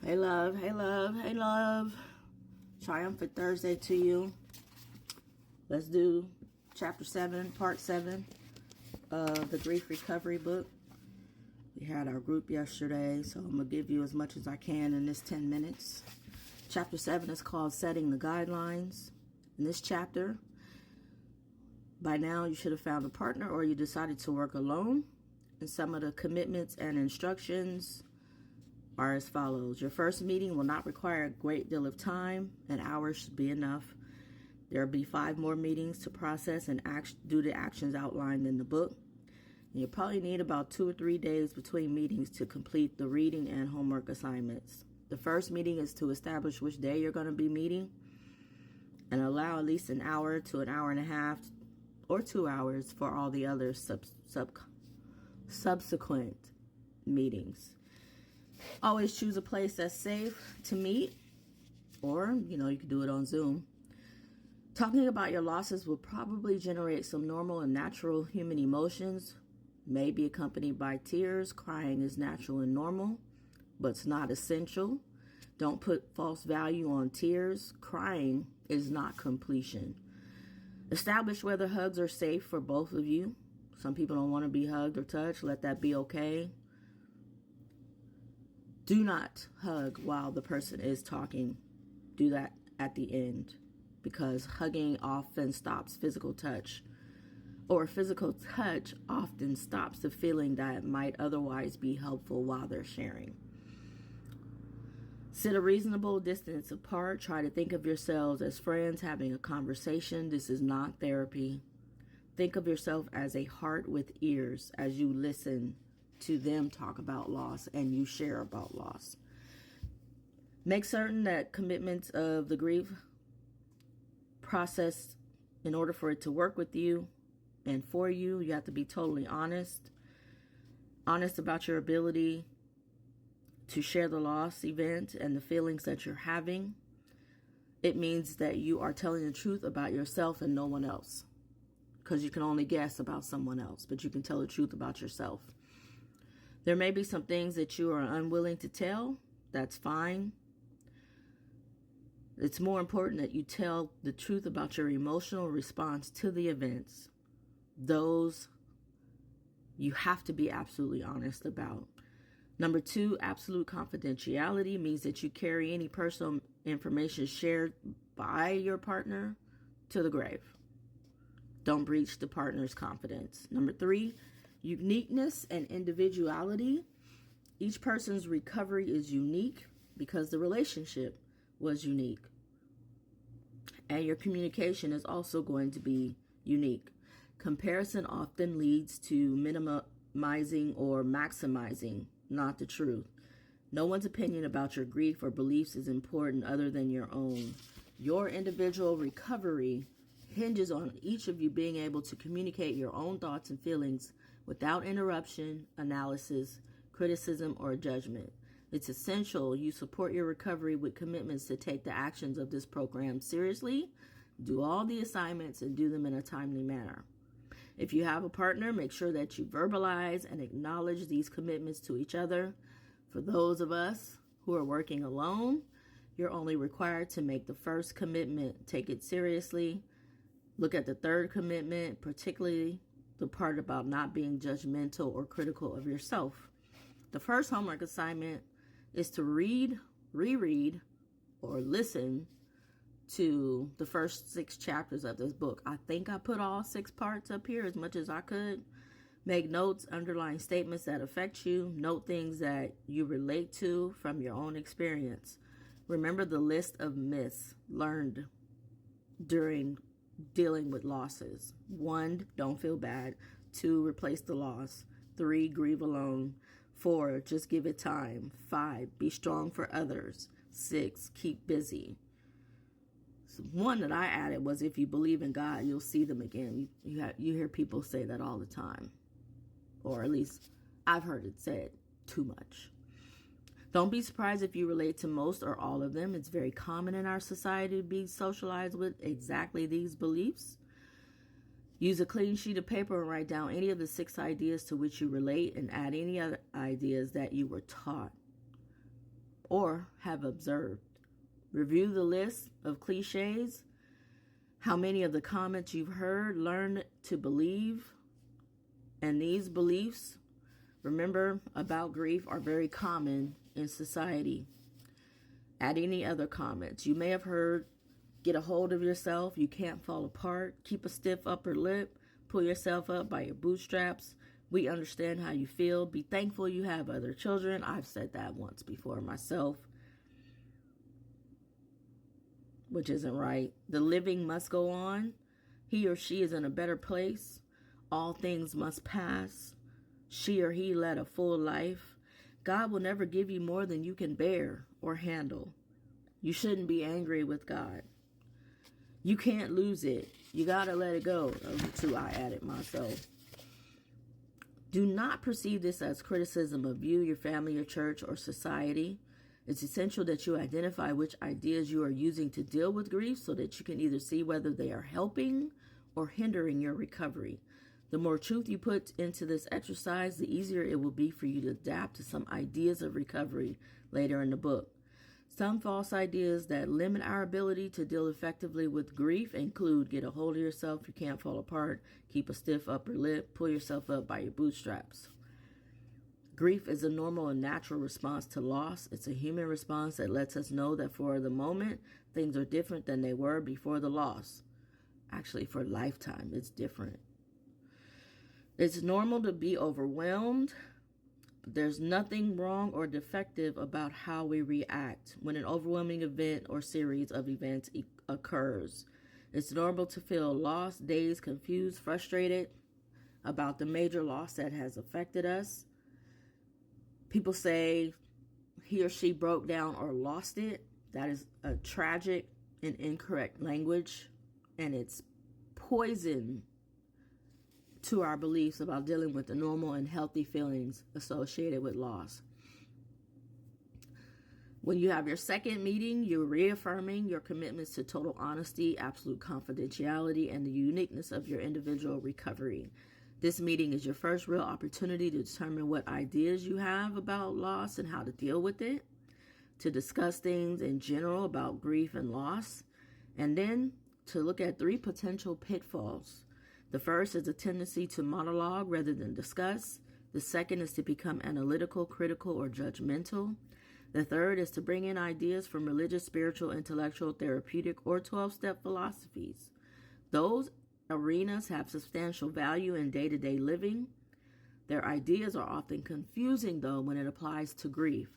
Hey love, hey love, hey love. Triumphant Thursday to you. Let's do chapter 7, part 7 of the Grief Recovery book. We had our group yesterday, so I'm going to give you as much as I can in this 10 minutes. Chapter 7 is called Setting the Guidelines. In this chapter, by now you should have found a partner or you decided to work alone. And some of the commitments and instructions are as follows. Your first meeting will not require a great deal of time. An hour should be enough. There will be 5 more meetings to process and do the actions outlined in the book. And you'll probably need about 2 or 3 days between meetings to complete the reading and homework assignments. The first meeting is to establish which day you're going to be meeting and allow at least an hour to an hour and a half or 2 hours for all the other subsequent meetings. Always choose a place that's safe to meet, or, you can do it on Zoom. Talking about your losses will probably generate some normal and natural human emotions, may be accompanied by tears. Crying is natural and normal, but it's not essential. Don't put false value on tears. Crying is not completion. Establish whether hugs are safe for both of you. Some people don't want to be hugged or touched. Let that be okay. Do not hug while the person is talking. Do that at the end, because hugging often stops physical touch, or physical touch often stops the feeling that might otherwise be helpful while they're sharing. Sit a reasonable distance apart. Try to think of yourselves as friends having a conversation. This is not therapy. Think of yourself as a heart with ears as you listen to them talk about loss and you share about loss. Make certain that commitments of the grief process, in order for it to work with you and for you, you have to be totally honest about your ability to share the loss event and the feelings that you're having. It means that you are telling the truth about yourself and no one else, because you can only guess about someone else, but you can tell the truth about yourself. There may be some things that you are unwilling to tell. That's fine. It's more important that you tell the truth about your emotional response to the events. Those you have to be absolutely honest about. Number 2, absolute confidentiality means that you carry any personal information shared by your partner to the grave. Don't breach the partner's confidence. Number 3, uniqueness and individuality. Each person's recovery is unique because the relationship was unique. And your communication is also going to be unique. Comparison often leads to minimizing or maximizing, not the truth. No one's opinion about your grief or beliefs is important other than your own. Your individual recovery hinges on each of you being able to communicate your own thoughts and feelings without interruption, analysis, criticism, or judgment. It's essential you support your recovery with commitments to take the actions of this program seriously, do all the assignments, and do them in a timely manner. If you have a partner, make sure that you verbalize and acknowledge these commitments to each other. For those of us who are working alone, you're only required to make the first commitment. Take it seriously. Look at the third commitment, particularly the part about not being judgmental or critical of yourself. The first homework assignment is to read, reread, or listen to the first 6 chapters of this book. I think I put all 6 parts up here as much as I could. Make notes, underline statements that affect you. Note things that you relate to from your own experience. Remember the list of myths learned during dealing with losses. 1, don't feel bad. 2, replace the loss. 3, grieve alone. 4, just give it time. 5, be strong for others. 6, keep busy. So one that I added was, if you believe in God, you'll see them again. You hear people say that all the time, or at least I've heard it said too much. Don't be surprised if you relate to most or all of them. It's very common in our society to be socialized with exactly these beliefs. Use a clean sheet of paper and write down any of the 6 ideas to which you relate, and add any other ideas that you were taught. or have observed. Review the list of cliches, how many of the comments you've heard, learn to believe, and these beliefs, remember, about grief are very common in society. Add any other comments. You may have heard, get a hold of yourself, you can't fall apart, keep a stiff upper lip, pull yourself up by your bootstraps. We understand how you feel. Be thankful you have other children. I've said that once before myself, which isn't right. The living must go on. He or she is in a better place. All things must pass. She or he led a full life. God will never give you more than you can bear or handle. You shouldn't be angry with God. You can't lose it. You got to let it go. Those are two I added myself. Do not perceive this as criticism of you, your family, your church, or society. It's essential that you identify which ideas you are using to deal with grief so that you can either see whether they are helping or hindering your recovery. The more truth you put into this exercise, the easier it will be for you to adapt to some ideas of recovery later in the book. Some false ideas that limit our ability to deal effectively with grief include get a hold of yourself, you can't fall apart, keep a stiff upper lip, pull yourself up by your bootstraps. Grief is a normal and natural response to loss. It's a human response that lets us know that for the moment, things are different than they were before the loss. Actually, for a lifetime, it's different. It's normal to be overwhelmed. There's nothing wrong or defective about how we react when an overwhelming event or series of events occurs. It's normal to feel lost, dazed, confused, frustrated about the major loss that has affected us. People say he or she broke down or lost it. That is a tragic and incorrect language, and it's poison to our beliefs about dealing with the normal and healthy feelings associated with loss. When you have your second meeting, you're reaffirming your commitments to total honesty, absolute confidentiality, and the uniqueness of your individual recovery. This meeting is your first real opportunity to determine what ideas you have about loss and how to deal with it, to discuss things in general about grief and loss, and then to look at 3 potential pitfalls. The first is a tendency to monologue rather than discuss. The second is to become analytical, critical, or judgmental. The third is to bring in ideas from religious, spiritual, intellectual, therapeutic, or 12-step philosophies. Those arenas have substantial value in day-to-day living. Their ideas are often confusing, though, when it applies to grief.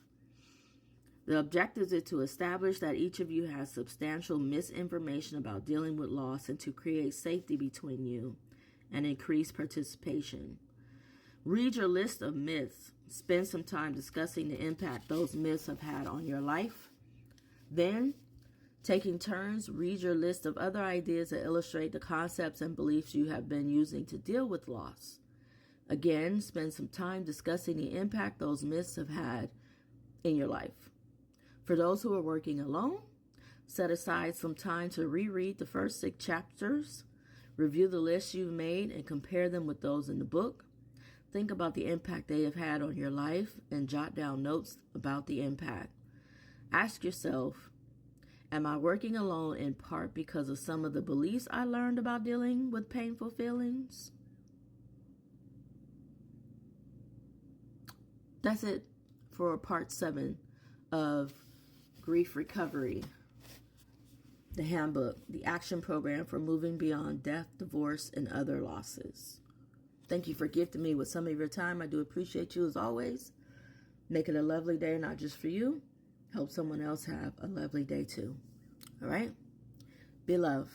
The objective is to establish that each of you has substantial misinformation about dealing with loss and to create safety between you and increase participation. Read your list of myths. Spend some time discussing the impact those myths have had on your life. Then, taking turns, read your list of other ideas that illustrate the concepts and beliefs you have been using to deal with loss. Again, spend some time discussing the impact those myths have had in your life. For those who are working alone, set aside some time to reread the first 6 chapters. Review the lists you've made and compare them with those in the book. Think about the impact they have had on your life and jot down notes about the impact. Ask yourself, am I working alone in part because of some of the beliefs I learned about dealing with painful feelings? That's it for part 7 of Grief Recovery, the handbook, the action program for moving beyond death, divorce, and other losses. Thank you for gifting me with some of your time. I do appreciate you as always. Make it a lovely day, not just for you. Help someone else have a lovely day too. All right? Be love.